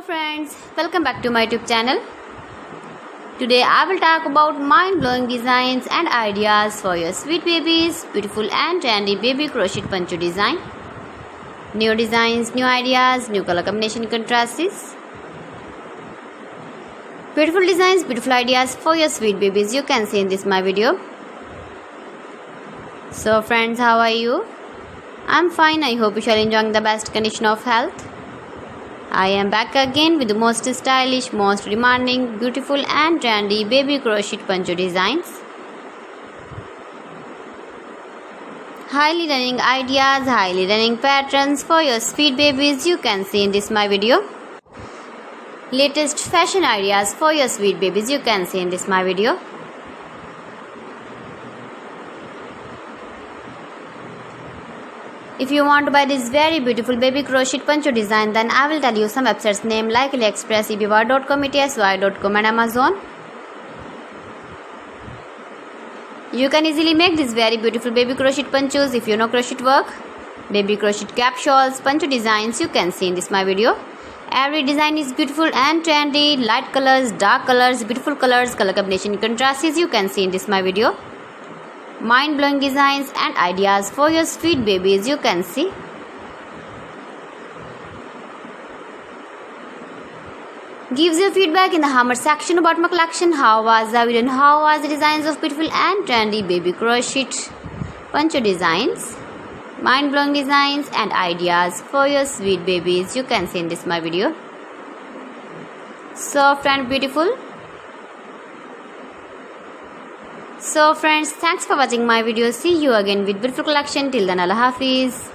Hello friends, welcome back to my YouTube channel. Today I will talk about mind-blowing designs and ideas for your sweet babies, beautiful and trendy baby crochet poncho design. New designs, new ideas, new color combination contrasts. Beautiful designs, beautiful ideas for your sweet babies you can see in this my video. So friends, how are you? I'm fine. I hope you shall enjoying the best condition of health. I am back again with the most stylish, most demanding, beautiful and trendy baby crochet poncho designs. Highly running ideas, highly running patterns for your sweet babies you can see in this my video. Latest fashion ideas for your sweet babies you can see in this my video. If you want to buy this very beautiful baby crochet poncho design, then I will tell you some websites name like AliExpress, eBay.com, ETSY.com and Amazon. You can easily make this very beautiful baby crochet ponchos if you know crochet work. Baby crochet cap shawls, poncho designs you can see in this my video. Every design is beautiful and trendy, light colors, dark colors, beautiful colors, color combination contrasts you can see in this my video. Mind-blowing designs and ideas for your sweet babies you can see. Gives your feedback in the comment section about my collection. How was the video and how was the designs of beautiful and trendy baby crochet poncho designs. Mind-blowing designs and ideas for your sweet babies you can see in this my video. Soft and beautiful. So friends, thanks for watching my video. See you again with beautiful collection. Till then, Allah Hafiz.